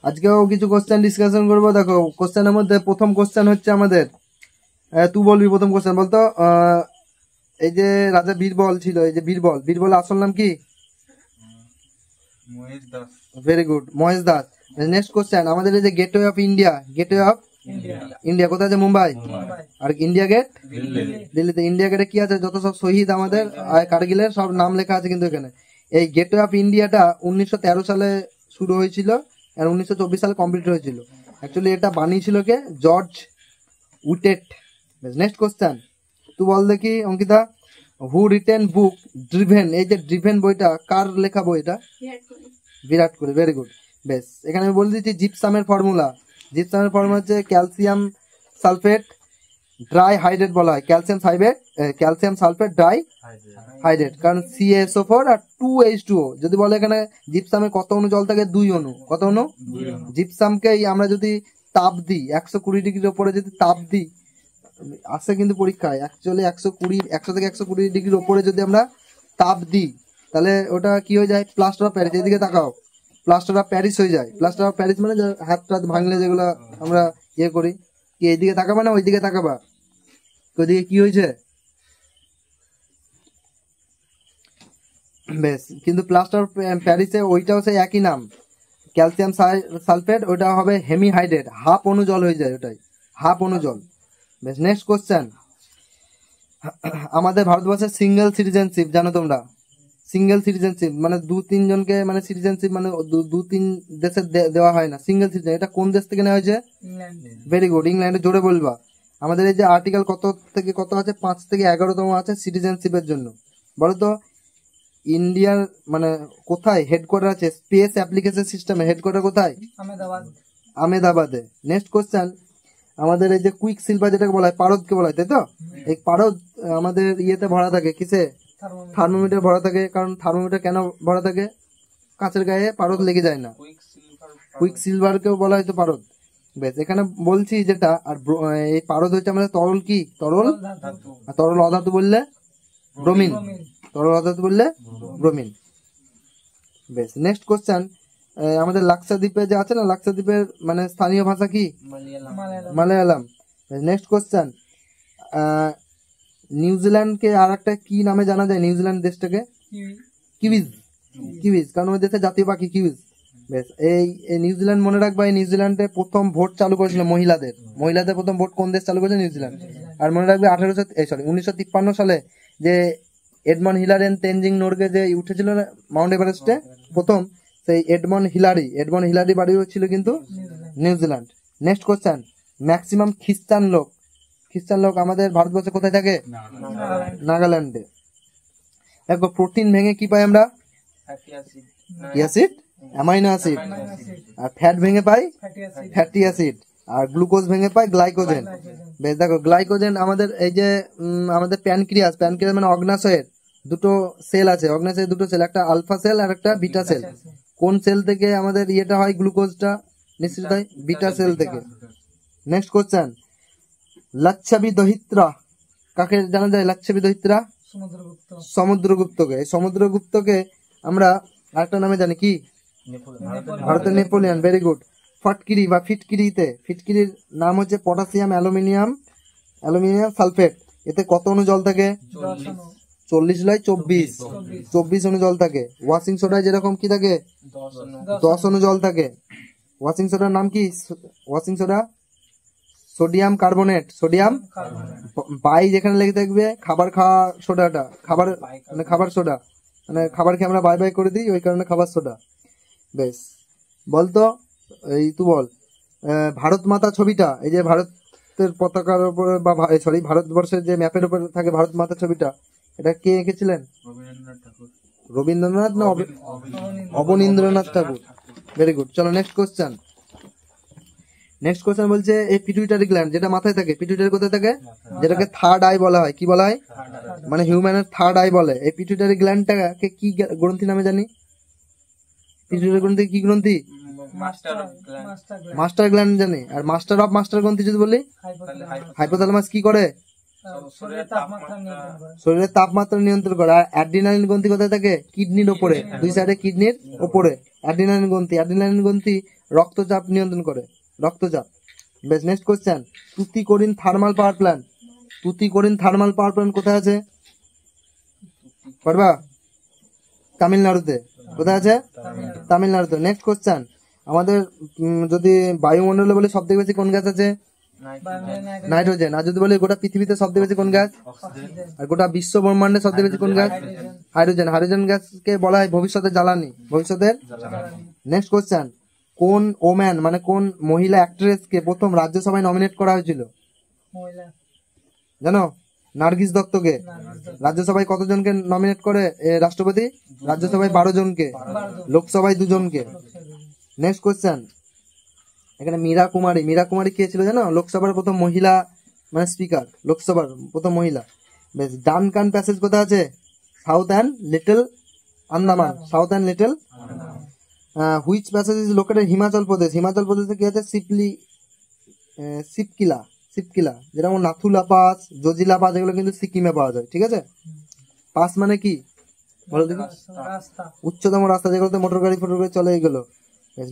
আজকেও কিছু question discussion করবো। দেখো কোশ্চেনের মধ্যে প্রথম কোশ্চেন হচ্ছে আমাদের, তুই বলবি প্রথম কোশ্চেন বলতো। এই যে রাজা বীরবল ছিল, এই যে বীরবল আসল নাম কি? Mahesh Das. Very good, Mahesh Das. Next question আমাদের এই যে gateway of India, gateway of India কোথায় আছে? মুম্বাই। আর ইন্ডিয়া গেট দিল্লিতে। ইন্ডিয়া গেটে কি আছে? যত সব শহীদ আমাদের কারগিলের সব নাম লেখা আছে কিন্তু এখানে। এই গেটওয়ে অফ ইন্ডিয়াটা 1913 সালে শুরু হয়েছিল আর 1924 সালে কমপ্লিট হয়েছিল। অ্যাকচুয়ালি এটা বানিয়েছিল কে? জর্জ উটেট। নেক্সট কোশ্চেন তুই বল দেখি Ankita, who written book Driven? এই যে ড্রিভেন বইটা কার লেখা বই এটা? বিরাট কোহলি। Very good. বেশ, এখানে আমি বলে দিচ্ছি জিপসামের ফর্মুলা। জিপসামের ফর্মুলা হচ্ছে ক্যালসিয়াম সালফেট ড্রাই হাইড্রেট বলা হয়। ক্যালসিয়াম সালফেট ড্রাই হাইড্রেট, কারণ CaSO4 আর 2H2O। যদি বলে এখানে জিপসামে কত অণু জল থাকে? 2 অণু। কত অণু? জিপসামকে আমরা যদি তাপ দিই 120 ডিগ্রির উপরে, যদি তাপ দিই, আসে কিন্তু পরীক্ষায় অ্যাকচুয়ালি 100 থেকে 120 ডিগ্রির উপরে যদি আমরা তাপ দিই তাহলে ওটা কি হয়ে যায়? Plaster of Paris. এদিকে তাকাও, প্লাস্টার অফ প্যারিস হয়ে যায়। প্লাস্টার অফ প্যারিস মানে হাত টাত ভাঙলে যেগুলো আমরা ইয়ে করি। কি এইদিকে তাকাবা না ওইদিকে তাকাবা? ওইদিকে কি হয়েছে? বেশ, কিন্তু প্লাস্টার অফ প্যারিসে ওইটাও সেই একই নাম, ক্যালসিয়াম সালফেট। ওটা হবে হেমিহাইড্রেট, হাফ অণু জল হয়ে যায়, ওটাই হাফ অণু জল। বেশ, নেক্সট কোশ্চেন আমাদের ভারতবর্ষের সিঙ্গেল সিটিজেনশিপ জানো তোমরা? সিঙ্গেল সিটিজেনশিপ মানে 2-3 জনকে, মানে সিটিজেনশিপ মানে 2-3 দেশের দেওয়া হয় না, সিঙ্গেল সিটিজেন। এটা কোন দেশ থেকে নেওয়া হয়েছে? ভেরি গুড, ইংল্যান্ডে। জোরে বলবা। আমাদের এই যে আর্টিকেল কত থেকে কত আছে? 5 থেকে 11তম আছে সিটিজেনশিপের জন্য। বলো তো ইন্ডিয়ার মানে কোথায় হেডকোয়ার্টার আছে স্পেস অ্যাপ্লিকেশন সিস্টেমে? হেডকোয়ার্টার কোথায়? আহমেদাবাদে। নেক্সট কোশ্চেন আমাদের এই যে কুইক সিলভার যেটাকে বলা হয়, পারদকে বলা হয়, তাই তো? এই পারদ আমাদের ইয়েতে ভরা থাকে, কিসে? থার্মোমিটার ভরা থাকে। কারণ থার্মোমিটার কেন ভরা থাকে? কাঁচের গায়ে পারদ লেগে যায় না। কুইক সিলভারকেও বলা হয় তো পারদ। বেশ, এখানে বলছি যেটা, আর এই পারদ হচ্ছে আমাদের তরল কি? তরল। আর তরল অধাতু বললে ব্রোমিন। তরল অধাতু বললে ব্রোমিন। বেশ, নেক্সট কোশ্চেন আমাদের লাক্ষাদ্বীপে যে আছে না, লাক্ষাদ্বীপের মানে স্থানীয় ভাষা কি? মালায়ালাম। নেক্সট কোশ্চেন নিউজিল্যান্ডকে আর একটা কি নামে জানা যায়? নিউজিল্যান্ড দেশটাকে কিউইজ। কিউইজ, কারণ ওই দেশের জাতীয় পাখি কিউইজ। বেশ, এই নিউজিল্যান্ড মনে রাখবা, এই নিউজিল্যান্ডে প্রথম ভোট চালু করেছিল মহিলাদের প্রথম ভোট কোন দেশ চালু করেছে? নিউজিল্যান্ড। আর মনে রাখবে 1953 সালে যে এডমন্ড হিলারি তেনজিং নোরগে যে উঠেছিল মাউন্ট এভারেস্টে প্রথম, সেই এডমন্ড হিলারি বাড়ি ছিল কিন্তু নিউজিল্যান্ড। নেক্সট কোশ্চেন ম্যাক্সিমাম খ্রিস্টান লোক আমাদের ভারতবর্ষে কোথায় থাকে? নাগাল্যান্ডে। দেখো প্রোটিন ভেঙে কি পাই আমরা? Acid, amino acid. আর ফ্যাট ভেঙে পাই ফ্যাটি অ্যাসিড। আর গ্লুকোজ ভেঙে পাই গ্লাইকোজেন। বেশ, দেখো গ্লাইকোজেন আমাদের এই যে আমাদের প্যানক্রিয়াস মানে অগ্নাশয়ের দুটো সেল আছে। অগ্নাশয়ের দুটো সেল, একটা আলফা সেল আর একটা বিটা সেল। কোন সেল থেকে আমাদের ইয়েটা হয়? গ্লুকোজটা নিশ্চিত হয় বিটা সেল থেকে। নেক্সট কোশ্চেন লাচ্ছাবি দহিত্রা কাকে জানা যায়? লাচ্ছাবি দহিত্রা সমুদ্রগুপ্তকে। সমুদ্রগুপ্তকে আমরা আরেকটা নামে জানি কি? ভারতের নেপোলিয়ন। Very good. ফটকিরি বা ফিটকিরির নাম হচ্ছে পটাশিয়াম অ্যালুমিনিয়াম সালফেট। এতে কত অণু জল থাকে? 24 অণু জল থাকে। ওয়াশিং সোডায় যেরকম কি থাকে? 10 অণু জল থাকে। ওয়াশিং সোডার নাম কি? Washing soda sodium carbonate. বাই যেখানে লেগে থাকবে খাবার খাওয়া সোডাটা, খাবার সোডা, মানে খাবার খেয়ে আমরা বাই করে দিই, ওই কারণে খাবার সোডা। বেশ, বলতো এই তুই বল ভারত মাতা ছবিটা, এই যে ভারতের পতাকার উপরে বা ভারতবর্ষের যে ম্যাপের উপরে থাকে ভারত মাতা ছবিটা, এটা কে এঁকেছিলেন? রবীন্দ্রনাথ না অবনীন্দ্রনাথ ঠাকুর? Very good. চলো নেক্সট কোশ্চেন বলছে এই পিটুইটারি গ্ল্যান্ড যেটা মাথায় থাকে, পিটুইটারি কোথায় থাকে? যেটাকে থার্ড আই বলা হয়। কি বলা হয়? মানে হিউম্যানের থার্ড আই বলে। এই পিটুইটারি গ্ল্যান্ডটাকে কি গ্রন্থি নামে জানি? পিটুইটারি গ্রন্থি কি গ্রন্থি? মাস্টার গ্ল্যান্ড জানি। আর মাস্টার গ্রন্থি যদি বলি হাইপোথ্যালামাস কি করে? শরীরের তাপমাত্রা নিয়ন্ত্রণ করে। আর অ্যাড্রিনালিন গ্রন্থি কোথায় থাকে? কিডনির ওপরে, দুই সাইডে কিডনির ওপরে অ্যাড্রিনালিন গ্রন্থি। অ্যাড্রিনালিন গ্রন্থি রক্তচাপ নিয়ন্ত্রণ করে, রক্তচাপ। বেশ, next question, Tuticorin thermal power plant. Tuticorin thermal power plant কোথায় আছে? পারবা? তামিলনাড়ুতে। কোথায় আছে? তামিলনাড়ুতে। নেক্সট কোশ্চেন, আমাদের যদি বায়ুমণ্ডলে বলি সবথেকে বেশি কোন গ্যাস আছে? নাইট্রোজেন। আর যদি বলি গোটা পৃথিবীতে সবথেকে বেশি কোন গ্যাস? আর গোটা বিশ্ব ব্রহ্মাণ্ডে সবথেকে বেশি কোন গ্যাস? হাইড্রোজেন। হাইড্রোজেন গ্যাসকে বলা হয় ভবিষ্যতের জ্বালানি, ভবিষ্যতের। নেক্সট কোশ্চেন, কোন ওম্যান মানে কোন মহিলা অ্যাক্ট্রেসকে প্রথম রাজ্যসভায় নমিনেট করা হয়েছিল? জানো? নার্গিস দত্তকে। রাজ্যসভায় কতজনকে নমিনেট করে রাষ্ট্রপতি? রাজ্যসভায় 12 জনকে, লোকসভায় 2 জনকে। নেক্সট কোশ্চেন, এখানে মীরা কুমারী। মীরা কুমারী কে ছিল জানো? লোকসভার প্রথম মহিলা মানে স্পিকার, লোকসভার প্রথম মহিলা। বেশ, ডানকান প্যাসেজ কোথায় আছে? South and Little Andaman, South and Little. Which passage is located? Himachal Pradesh. Himachal প্রদেশে কি আছে? শিপকিলা, শিপকিলা। যেরকম নাথুলা পাস, জজিলা পাস, এগুলো কিন্তু সিকিমে পাওয়া যায়। ঠিক আছে? পাস মানে কি বলো দেখি? উচ্চতম রাস্তা, যেগুলোতে মোটর গাড়ি ফটোর গাড়ি চলে, এগুলো।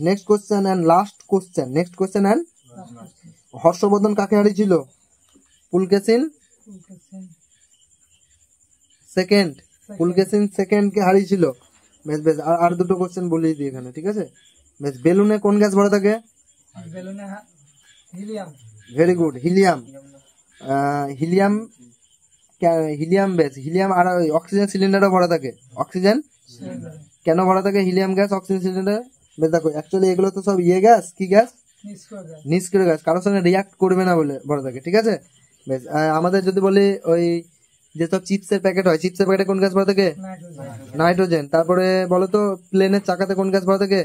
Next question and last question, next question and Harshavardhan কাকে হারিয়েছিল? পুলকেশিন সেকেন্ড, পুলকেশিন সেকেন্ড কে হারিয়েছিল। বেশ বেশ, আর দুটো কোশ্চেন বলিয়ে দিই এখানে। ঠিক আছে? বেশ, বেলুনে কোন গ্যাস ভরা থাকে? Very good, helium. Helium, helium. বেশ, হিলিয়াম। আর অক্সিজেন সিলিন্ডারও ভরা থাকে। অক্সিজেন কেন ভরা থাকে? Helium gas oxygen cylinder. বেশ, দেখো অ্যাকচুয়ালি এগুলো তো সব ইয়ে গ্যাস, কি গ্যাস? নিষ্ক্রিয় গ্যাস, কারোর সঙ্গে রিয়াক্ট করবে না বলে ভরা থাকে। ঠিক আছে? বেশ, আমাদের যদি বলি ওই যেসব চিপসের প্যাকেট হয়, চিপসের প্যাকেটে কোন গ্যাস ভরা থাকে? নাইট্রোজেন। তারপরে বলো তো প্লেনের চাকাতে কোন গ্যাস ভরা থাকে?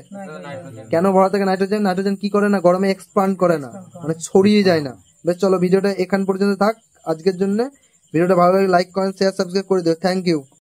কেন ভরা থাকে নাইট্রোজেন? নাইট্রোজেন কি করে না? গরমে এক্সপান্ড করে না, মানে ছড়িয়ে যায় না। বেশ, চলো ভিডিওটা এখান পর্যন্ত থাক আজকের জন্য। ভিডিওটা ভালো লাগে লাইক কমেন্ট শেয়ার সাবস্ক্রাইব করে দিও। Thank you.